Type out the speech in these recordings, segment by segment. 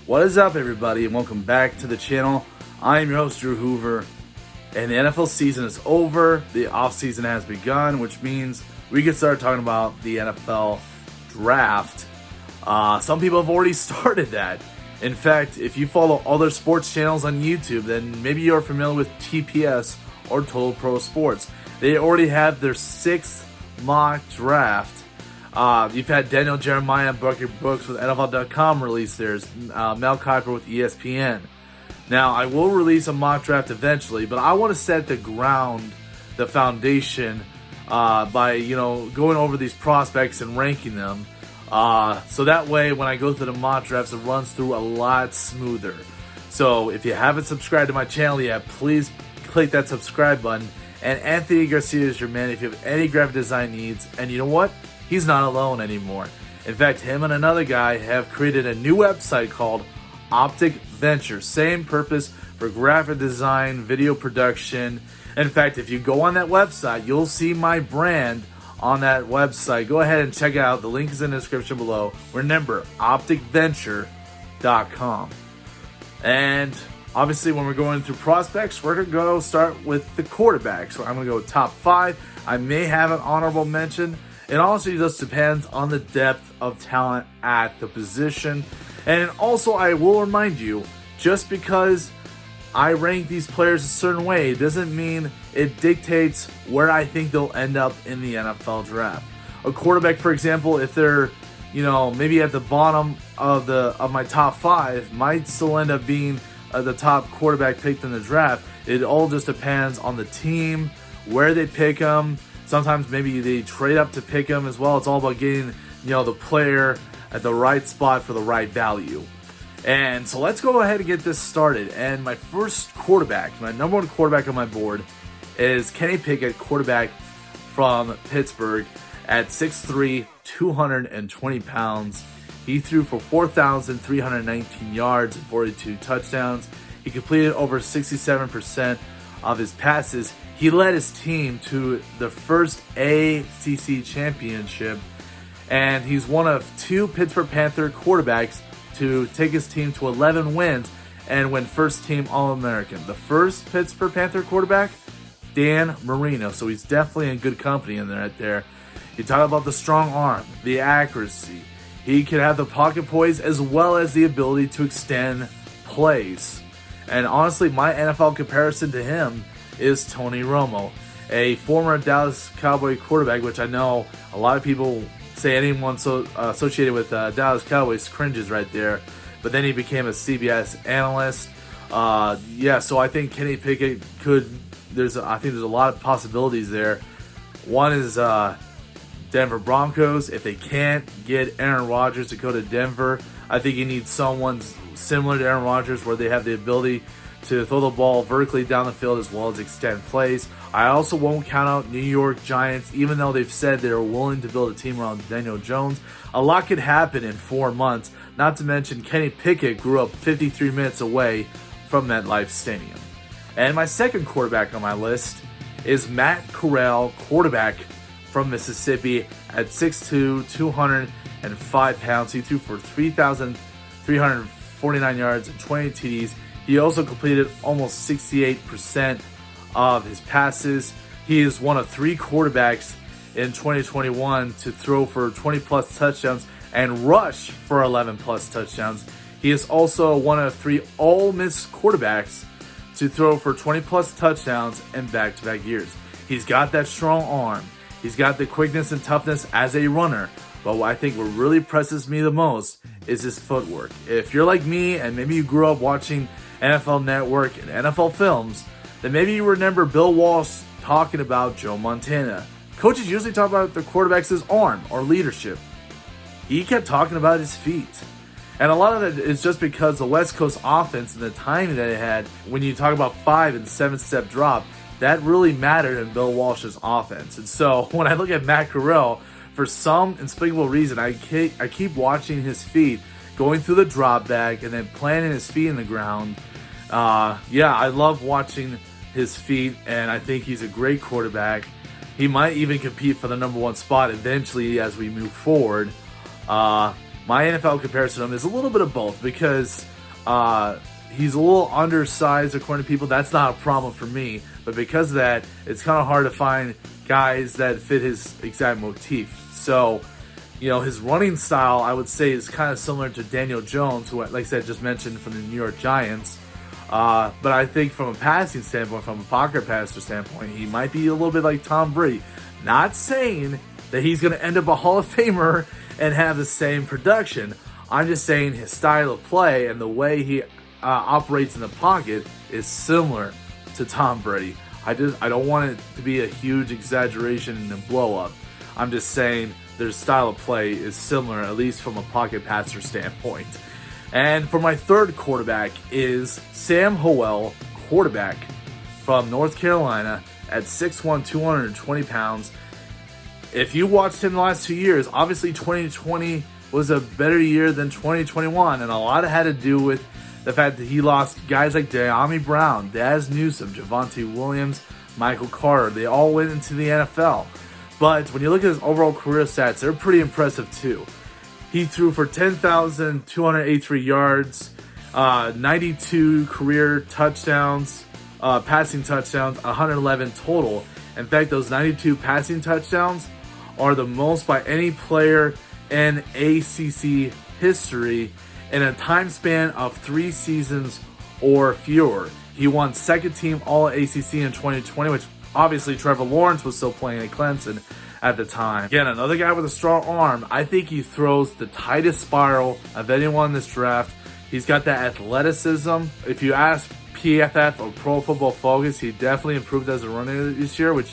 What is up, everybody, and welcome back to the channel. I am your host, Drew Hoover, and the NFL season is over. The offseason has begun, which means we can start talking about the NFL draft. Some people have already started that. In fact, if you follow other sports channels on YouTube, then maybe you're familiar with TPS or Total Pro Sports. They already have their 6th mock draft. You've had Daniel Jeremiah and Bucket Brooks with NFL.com release theirs, Mel Kiper with ESPN. Now, I will release a mock draft eventually, but I want to set the foundation, by, going over these prospects and ranking them. So that way, when I go through the mock drafts, it runs through a lot smoother. So if you haven't subscribed to my channel yet, please click that subscribe button. And Anthony Garcia is your man if you have any graphic design needs. And you know what? He's not alone anymore. In fact, him and another guy have created a new website called Optic Venture. Same purpose for graphic design, video production. In fact, if you go on that website, you'll see my brand on that website. Go ahead and check it out. The link is in the description below. Remember, opticventure.com. And obviously, when we're going through prospects, we're going to go start with the quarterbacks. So I'm going to go top 5. I may have an honorable mention. It honestly just depends on the depth of talent at the position. And also, I will remind you, just because I rank these players a certain way, it doesn't mean it dictates where I think they'll end up in the NFL draft. A quarterback, for example, if they're, maybe at the bottom of my top 5, might still end up being the top quarterback picked in the draft. It all just depends on the team, where they pick them. Sometimes maybe they trade up to pick them as well. It's all about getting, the player at the right spot for the right value. And so let's go ahead and get this started. And my first quarterback, my number 1 quarterback on my board is Kenny Pickett, quarterback from Pittsburgh at 6'3", 220 pounds. He threw for 4,319 yards and 42 touchdowns. He completed over 67% of his passes. He led his team to the first ACC championship, and he's one of 2 Pittsburgh Panther quarterbacks to take his team to 11 wins and win first team All-American. The first Pittsburgh Panther quarterback, Dan Marino, so he's definitely in good company in there right there. You talk about the strong arm, the accuracy. He can have the pocket poise as well as the ability to extend plays. And honestly, my NFL comparison to him is Tony Romo, a former Dallas Cowboy quarterback, which I know a lot of people say anyone associated with Dallas Cowboys cringes right there. But then he became a CBS analyst. So I think Kenny Pickett I think there's a lot of possibilities there. One is Denver Broncos. If they can't get Aaron Rodgers to go to Denver, I think you need someone similar to Aaron Rodgers where they have the ability to throw the ball vertically down the field as well as extend plays. I also won't count out New York Giants, even though they've said they're willing to build a team around Daniel Jones. A lot could happen in 4 months, not to mention Kenny Pickett grew up 53 minutes away from MetLife Stadium. And my second quarterback on my list is Matt Corral, quarterback from Mississippi at 6'2", 205 pounds. He threw for 3,349 yards and 20 TDs. He also completed almost 68% of his passes. He is one of 3 quarterbacks in 2021 to throw for 20-plus touchdowns and rush for 11-plus touchdowns. He is also one of 3 Ole Miss quarterbacks to throw for 20-plus touchdowns in back-to-back years. He's got that strong arm. He's got the quickness and toughness as a runner. But what I think what really impresses me the most is his footwork. If you're like me and maybe you grew up watching NFL Network and NFL films, then maybe you remember Bill Walsh talking about Joe Montana. Coaches usually talk about their quarterback's arm or leadership. He kept talking about his feet. And a lot of it is just because the West Coast offense and the timing that it had, when you talk about 5 and 7-step drop, that really mattered in Bill Walsh's offense. And so when I look at Matt Corral, for some inexplicable reason, I keep watching his feet going through the drop back and then planting his feet in the ground. I love watching his feet, and I think he's a great quarterback. He might even compete for the number 1 spot eventually as we move forward. My NFL comparison to him is a little bit of both, because He's a little undersized according to people. That's not a problem for me. But because of that, it's kind of hard to find guys that fit his exact motif. So, his running style, I would say, is kind of similar to Daniel Jones, who, like I said, just mentioned from the New York Giants. But I think from a passing standpoint, from a pocket passer standpoint, he might be a little bit like Tom Brady. Not saying that he's going to end up a Hall of Famer and have the same production. I'm just saying his style of play and the way he operates in the pocket is similar to Tom Brady. I don't want it to be a huge exaggeration and a blow up. I'm just saying their style of play is similar, at least from a pocket passer standpoint. And for my third quarterback is Sam Howell, quarterback from North Carolina at 6'1", 220 pounds. If you watched him the last 2 years, obviously 2020 was a better year than 2021, and a lot of it had to do with the fact that he lost guys like De'Ami Brown, Daz Newsome, Javonte Williams, Michael Carter. They all went into the NFL. But when you look at his overall career stats, they're pretty impressive too. He threw for 10,283 yards, 92 career touchdowns, passing touchdowns, 111 total. In fact, those 92 passing touchdowns are the most by any player in ACC history in a time span of 3 seasons or fewer. He won second team All-ACC in 2020, which obviously Trevor Lawrence was still playing at Clemson at the time. Again, another guy with a strong arm. I think he throws the tightest spiral of anyone in this draft. He's got that athleticism. If you ask PFF or Pro Football Focus, he definitely improved as a runner this year, which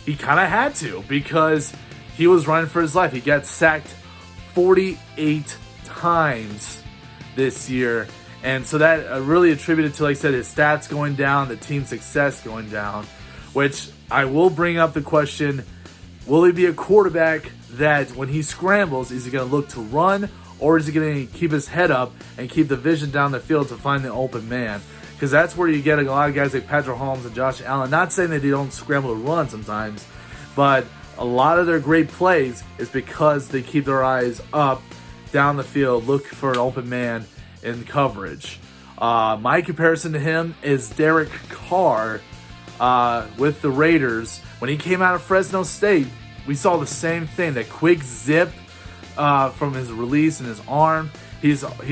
he kind of had to because he was running for his life. He got sacked 48 times this year. And so that really attributed to, like I said, his stats going down, the team success going down, which I will bring up the question, will he be a quarterback that when he scrambles, is he going to look to run, or is he going to keep his head up and keep the vision down the field to find the open man? Because that's where you get a lot of guys like Patrick Mahomes and Josh Allen. Not saying that they don't scramble to run sometimes, but a lot of their great plays is because they keep their eyes up down the field, look for an open man in coverage. My comparison to him is Derek Carr with the Raiders. When he came out of Fresno State, we saw the same thing, that quick zip from his release and his arm. He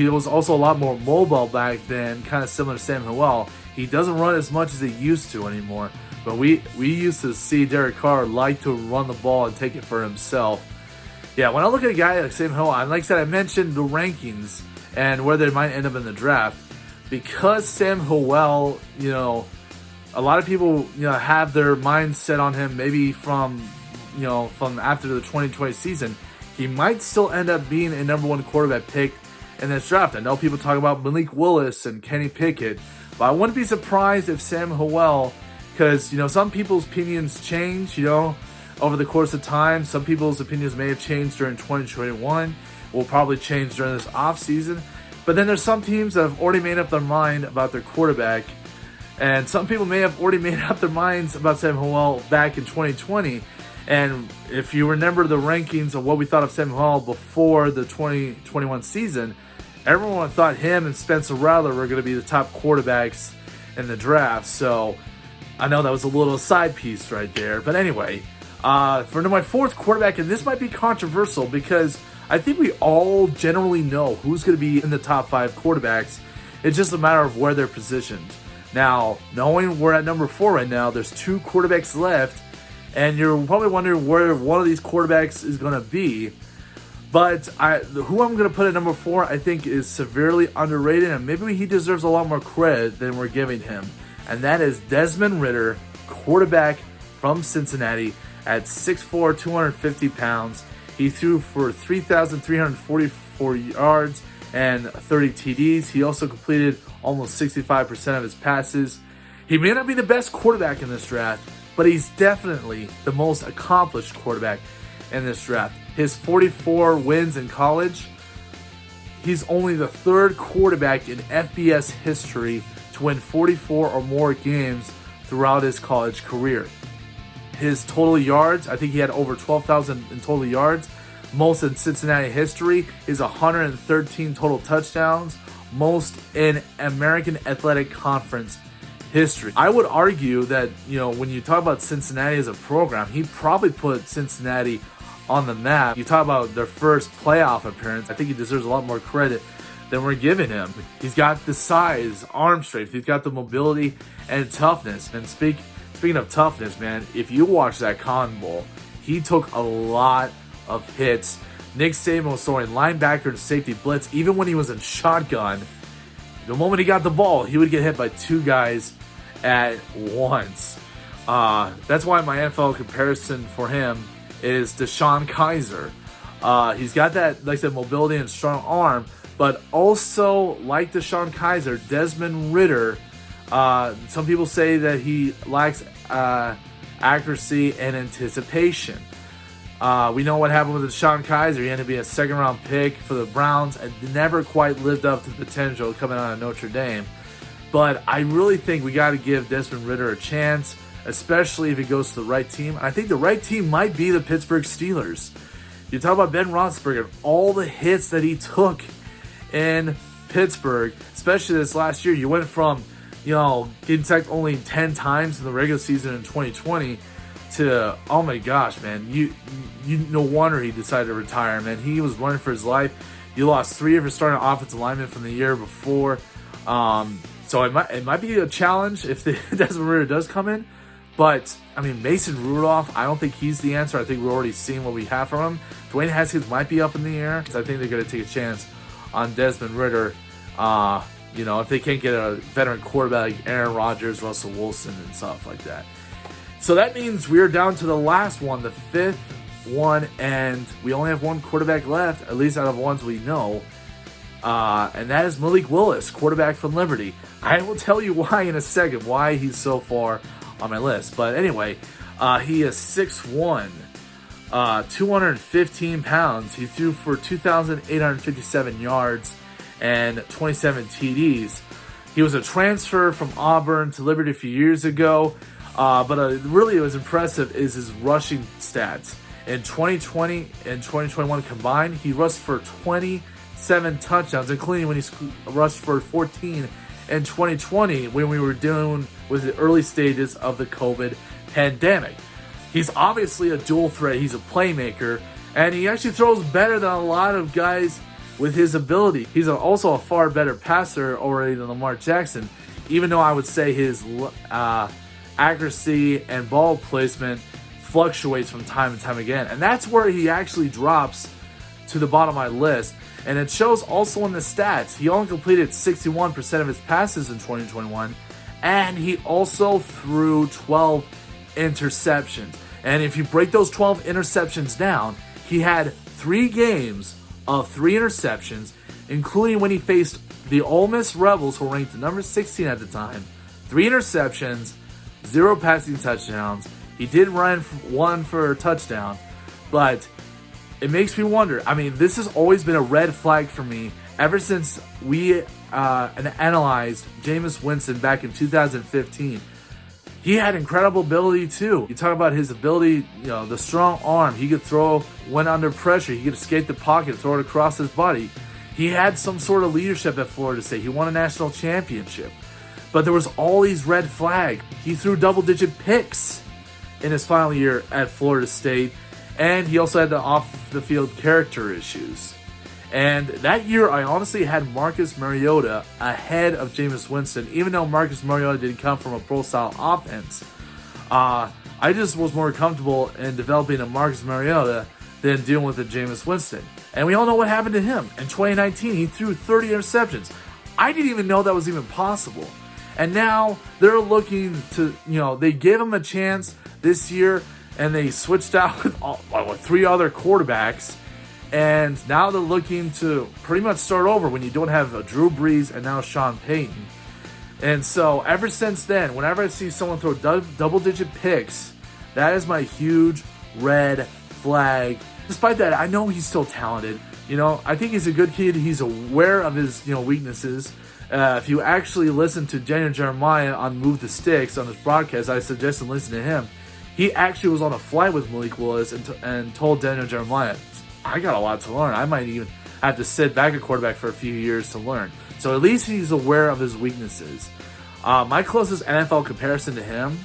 was also a lot more mobile back then, kind of similar to Sam Howell. He doesn't run as much as he used to anymore, but we used to see Derek Carr like to run the ball and take it for himself. Yeah, when I look at a guy like Sam Howell, and like I said, I mentioned the rankings and where they might end up in the draft. Because Sam Howell, a lot of people, have their minds set on him maybe from after the 2020 season. He might still end up being a number 1 quarterback pick in this draft. I know people talk about Malik Willis and Kenny Pickett, but I wouldn't be surprised if Sam Howell, because, some people's opinions change, over the course of time. Some people's opinions may have changed during 2021, will probably change during this offseason. But then there's some teams that have already made up their mind about their quarterback, and some people may have already made up their minds about Sam Howell back in 2020. And if you remember the rankings of what we thought of Sam Howell before the 2021 season, everyone thought him and Spencer Rattler were going to be the top quarterbacks in the draft. So I know that was a little side piece right there. But anyway, for my 4th quarterback, and this might be controversial because I think we all generally know who's going to be in the top 5 quarterbacks. It's just a matter of where they're positioned. Now, knowing we're at number 4 right now, there's 2 quarterbacks left, and you're probably wondering where one of these quarterbacks is going to be. But who I'm going to put at number 4, I think, is severely underrated, and maybe he deserves a lot more credit than we're giving him. And that is Desmond Ritter, quarterback from Cincinnati, at 6'4", 250 pounds. He threw for 3,344 yards and 30 TDs. He also completed almost 65% of his passes. He may not be the best quarterback in this draft, but he's definitely the most accomplished quarterback in this draft. His 44 wins in college, he's only the 3rd quarterback in FBS history to win 44 or more games throughout his college career. His total yards, I think he had over 12,000 in total yards, most in Cincinnati history. Is 113 total touchdowns, most in American Athletic Conference history. I would argue that, when you talk about Cincinnati as a program, he probably put Cincinnati on the map. You talk about their first playoff appearance, I think he deserves a lot more credit than we're giving him. He's got the size, arm strength, he's got the mobility and toughness. And speaking of toughness, man, if you watch that Cotton Bowl, he took a lot of hits. Nick Saban was throwing linebacker to safety blitz. Even when he was in shotgun, the moment he got the ball, he would get hit by two guys at once. That's why my NFL comparison for him is DeShone Kizer. He's got that, like I said, mobility and strong arm, but also, like DeShone Kizer, Desmond Ritter, some people say that he lacks accuracy and anticipation. We know what happened with DeShone Kizer. He ended up being a second-round pick for the Browns and never quite lived up to the potential coming out of Notre Dame. But I really think we got to give Desmond Ritter a chance, especially if he goes to the right team. And I think the right team might be the Pittsburgh Steelers. You talk about Ben Roethlisberger, all the hits that he took in Pittsburgh, especially this last year. You went from, getting sacked only 10 times in the regular season in 2020 to, oh my gosh, man, you no wonder he decided to retire, man. He was running for his life. You lost 3 of your starting offensive linemen from the year before. So it might be a challenge if the Desmond Ritter does come in. But, Mason Rudolph, I don't think he's the answer. I think we're already seeing what we have from him. Dwayne Haskins might be up in the air, because I think they're going to take a chance on Desmond Ritter. If they can't get a veteran quarterback like Aaron Rodgers, Russell Wilson, and stuff like that. So that means we're down to the last one, the 5th one, and we only have one quarterback left, at least out of ones we know. And that is Malik Willis, quarterback from Liberty. I will tell you why in a second, why he's so far on my list. But anyway, he is 6'1", 215 pounds. He threw for 2,857 yards and 27 TDs. He was a transfer from Auburn to Liberty a few years ago. But really what was impressive is his rushing stats. In 2020 and 2021 combined, he rushed for 27 touchdowns, including when he rushed for 14 in 2020 when we were dealing with the early stages of the COVID pandemic. He's obviously a dual threat. He's a playmaker, and he actually throws better than a lot of guys with his ability. He's also a far better passer already than Lamar Jackson, even though I would say his accuracy and ball placement fluctuates from time and time again. And that's where he actually drops to the bottom of my list. And it shows also in the stats. He only completed 61% of his passes in 2021. And he also threw 12 interceptions. And if you break those 12 interceptions down, he had 3 games of 3 interceptions, including when he faced the Ole Miss Rebels, who were ranked number 16 at the time. 3 interceptions, 0 passing touchdowns. He did run one for a touchdown, but it makes me wonder. This has always been a red flag for me ever since we analyzed Jameis Winston back in 2015. He had incredible ability too. You talk about his ability, the strong arm. He could throw when under pressure. He could escape the pocket, throw it across his body. He had some sort of leadership at Florida State. He won a national championship. But there was all these red flags. He threw double-digit picks in his final year at Florida State. And he also had the off-the-field character issues. And that year, I honestly had Marcus Mariota ahead of Jameis Winston, even though Marcus Mariota didn't come from a pro-style offense. I just was more comfortable in developing a Marcus Mariota than dealing with a Jameis Winston. And we all know what happened to him. In 2019, he threw 30 interceptions. I didn't even know that was even possible. And now they're looking to, they gave him a chance this year, and they switched out with 3 other quarterbacks. And now they're looking to pretty much start over when you don't have a Drew Brees and now Sean Payton. And so ever since then, whenever I see someone throw double-digit picks, that is my huge red flag. Despite that, I know he's still talented. I think he's a good kid. He's aware of his, weaknesses. If you actually listen to Daniel Jeremiah on Move the Sticks on his broadcast, I suggest and listen to him. He actually was on a flight with Malik Willis and told Daniel Jeremiah, I got a lot to learn. I might even have to sit back at quarterback for a few years to learn. So at least he's aware of his weaknesses. My closest NFL comparison to him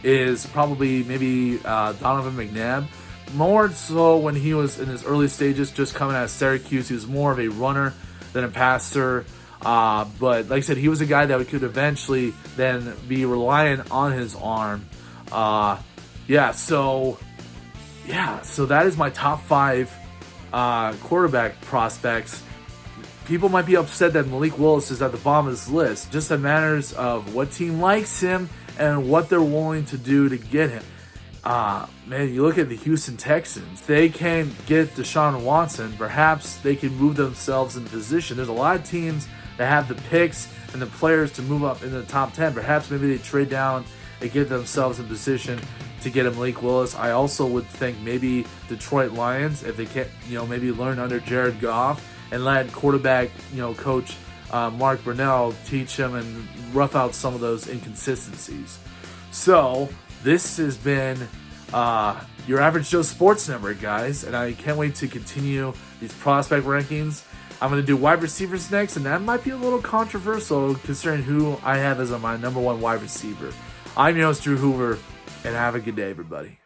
is probably maybe Donovan McNabb. More so when he was in his early stages, just coming out of Syracuse. He was more of a runner than a passer. But like I said, he was a guy that could eventually then be reliant on his arm. So that is my top 5 quarterback prospects. People might be upset that Malik Willis is at the bottom of this list. Just a matter of what team likes him and what they're willing to do to get him. Man, you look at the Houston Texans. If they can get Deshaun Watson, perhaps they can move themselves in position. There's a lot of teams that have the picks and the players to move up into the top 10. Perhaps maybe they trade down and get themselves in position to get a Malik Willis. I also would think maybe Detroit Lions, if they can't, maybe learn under Jared Goff and let quarterback, coach Mark Brunell teach him and rough out some of those inconsistencies. So this has been your Average Joe Sports Network, guys, and I can't wait to continue these prospect rankings. I'm going to do wide receivers next, and that might be a little controversial considering who I have as my number 1 wide receiver. I'm your host, Drew Hoover, and have a good day, everybody.